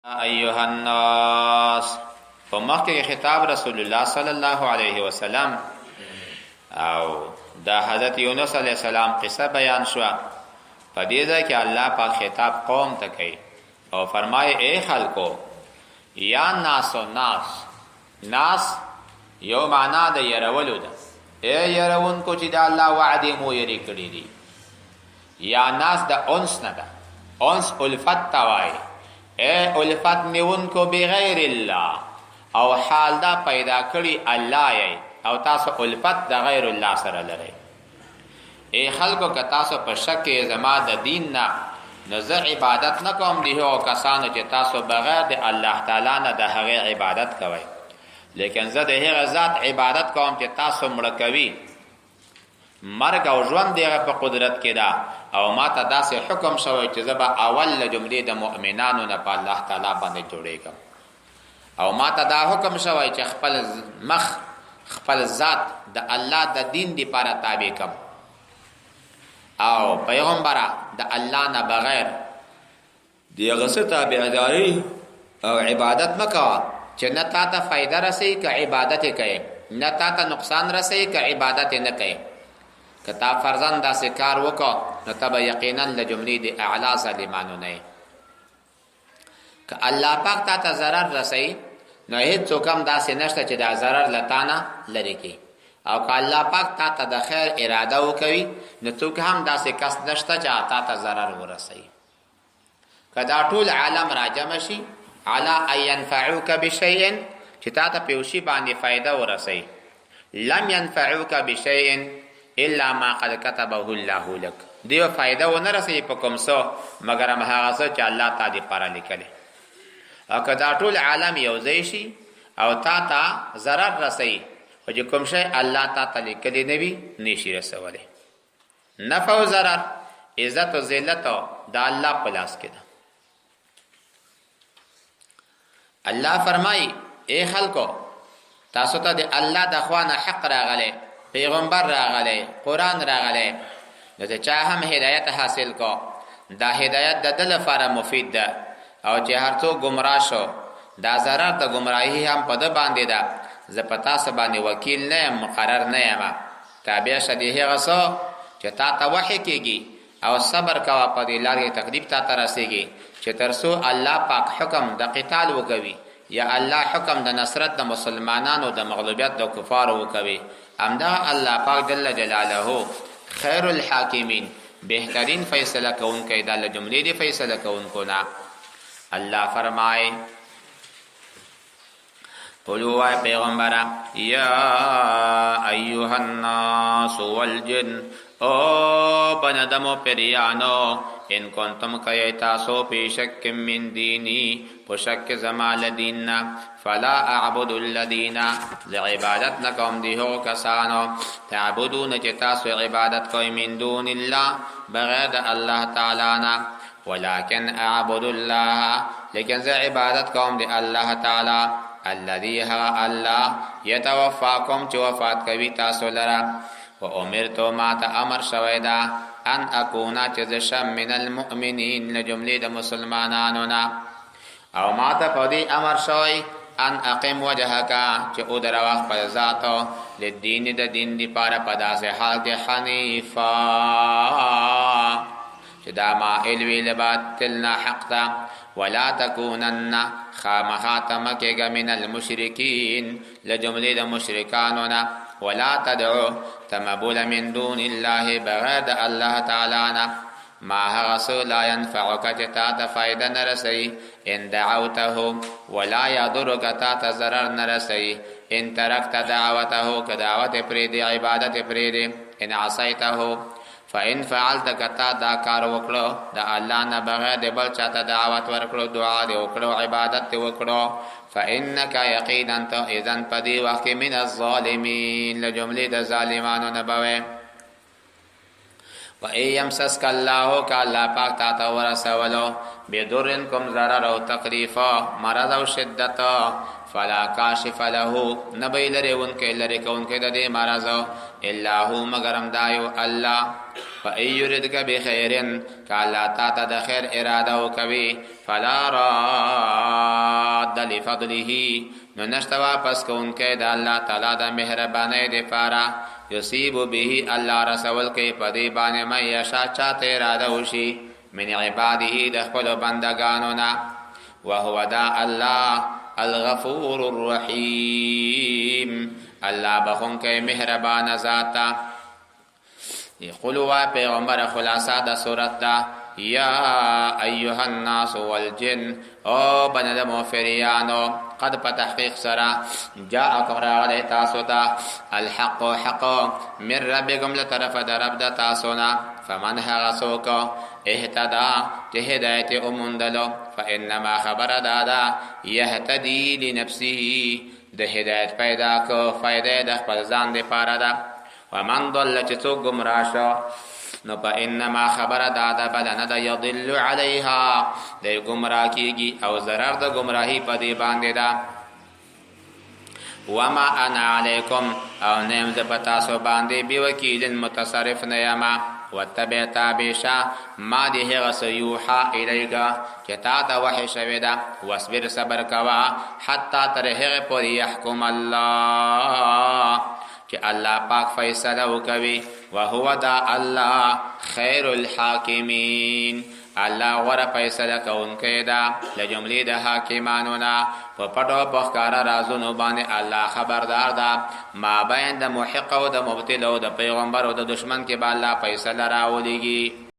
ایها الناس په مخکې خطاب رسول الله صلی الله علیه وسلم او د حضرت یونس علیه السلام قصه بیان شو. په دې ځای کې الله پاک خطاب قوم ته کوي او فرمایي اے خلکو یا ناس و ناس یو معنا د يرولو ده. اے يرون کو چې د الله وعده مو یری کړی دي. یا ناس د انس نه ده. انس الفت توای اے الفت نیون کو بغیر الله او حال دا پیدا کړی الله یې او تاسو الفت د غیر الله سره لرئ. اے خلکو که تاسو په شک زما د دین نه نو زه عبادت نه کوم دی او کسانو چې تاسو بغیر د الله تعالی نه د هغه عبادت کوئ، لیکن زه د هغه ذات عبادت کوم چې تاسو مړه کوي. مرګ او ژوند دغه په قدرت کې ده او ما ته داسې حکم شوی چې زه به اول جملې د مؤمنانو نه په الله تعالی باندې جوړېږم او ما ته دا حکم شوی چې خپل ذات د الله د دین لپاره تابع کم او پیغمبره د الله نه بغیر دغه څه تابعداري او عبادت مکوه چې نه تا ته فایده رسي که عبادت کوي، نه تا ته نقصان رسي که عبادت نه کوي. که تا فرضاً داسې کار وکړه نو ته به یقینا له جملې د اعلی ظالمانو نه یې. که الله پاک تا ته ضرر رسوي نو هېڅوک هم داسې نشته چې دا ضرر له تا نه لرې کړي، او که الله پاک تا ته د خیر اراده وکوي نو څوک هم داسې کس نشته چې تا ته ضرر ورسوي. که دا ټول عالم راجمع شي علا ان ينفعوک بشیء چې تا ته په یو شي باندې فایده ورسوي، لم ينفعوک بشیء الا ما قد كتبه الله لك. دیو فائدہ و نه رسي په کوم څه مگر هغه څه چې الله تعالی پر لیکلی. او که دا ټول عالم یو ځای شي او تا ته ضرر رسي او چې کوم شی الله تعالی لیکلی نه وي نشي رسولی. نفع او ضرر عزت او ذلت د الله په لاس کې ده. الله فرمای اے خلکو تاسو ته د الله د خوانه حق راغلی، پیغمبر راغلی، قرآن راغلی، نو چې چا هم هدایت حاصل کو دا هدایت د دل لپاره مفید ده او چې هر څوک گمراه شو دا ضرر د گمراهی هم په ده باندې ده. زه په تاسو باندې وکیل نه یم، مقرر نه یم. تابع شه د هغه څه چې تا ته وحی کېږي او صبر کوه په دې لار کې تکلیف تا ته رسېږي چې تر څو الله پاک حکم د قتال وکوي یا الله حکم د نصرت د مسلمانانو د مغلوبیت د کفارو وکوي. همدا الله پاک جل جلاله خیر الحاکمین بهترین فیصله کوونکی دا له جملې دی فیصله کوونکو نه. الله فرمای قولوا اے پیغمبره یا ایها الناس والجن او بندمو پریانو ان کنتم کئی تاسو پی شک من دینی پو شک زمال دیننا فلا اعبد الذین لعبادت نکوم دیہو کسانو تعبدون چی تاسو عبادت کوئی من دون اللہ بغیر اللہ تعالینا ولكن اعبد الله لیکن زی عبادت کوم دی اللہ تعالی الذی ها اللہ یتوفاکم چی وفات کوي تاسو لرا و امرتو ما تا امر شویدا ان اکونا چزشم من المؤمنین لجملی دا مسلمانانونا او ما تا پودی امر شوی ان اقیم وجهکا چه او در وقت پر ذاتو لدین دا دین دی پارا پداس حال دی حنیفا چه دا ما علوی لباتلنا حق دا ولا تکونن خامخاتمکیگا من المشرکین لجملی دا مشرکانونا ولا تدعو تمبول من دون الله بغیر الله تعالی ما هغسو لا ينفعك جتا فائدہ نرسی ان دعوته ولا يضرك تا ضرر نرسی ان تركت دعوته كدعوت پرید عبادت پرید ان عصيته فإن فعلت کتا دا کار وکړو دا الله نه بغیر د بل چاته دعوت ورکړو دعا دی وکړو عبادت دی وکړو فإنك يقينا اذن پدی وقت من الظالمين لجمله د ظالمانو نه بوي. و ايمسسك الله كالله پاک تا ته ورسولو بدرن کوم ضرر او تکلیفا مرض او شدت فلا کاشف له نبی لري ونکه لري کونکه د دې مرض الا هو مگرم دایو الله فايردك بخير کالا تا ته د خیر اراده وکوي فلا را لفضله نو نشته واپس کوونکی د الله تعالی د مهربانۍ دپاره یصیب به الله رسول کوي په دې باندې من یشا چاته اراده وشي من عباده د خپلو بندګانو نه وهو دا الله الغفور الرحیم الله بخونکی مهربان ذاته. یقولوا پیغمبر خلاصه د صورت دا یا ایها الناس والجن او بندم و فریانو قد په تحقیق سره جاءکم راغلی تاسو ته الحق حق من ربکم لطرف د رب د تاسو نه فمن هغه څوک اهتدا چې هدایت اوموندلو فانما خبر دادا یهتدی لنفسه د هدایت پیدا کو فائدې د خپل ځان دپاره ده ومن ضل چې څوک ګمراه شو نو په انما خبره دادا بدنه د یضل علیها د ګمراه کیږي او ضرر د ګمراهی په دې باندې ده وما انا علیکم او نیم ز پتا سو باندې بی وکیل متصرف نه یما وتبع تابشا ما دی هغه سیوحا الیکا چې تا ته وحی شوی ده واصبر صبر کوا حتی تر هغه پورې يحکم الله چې الله پاک فیصله وکوي وهو دا الله خیر الحاکمین الله غوره فیصله کوونکی ده له جملې د حاکمانو نه په پټو په ښکاره رازونو باندې الله خبردار ده ما بین د محق او د مبطل او د پیغمبر او د دشمن کې به الله فیصله راولېږي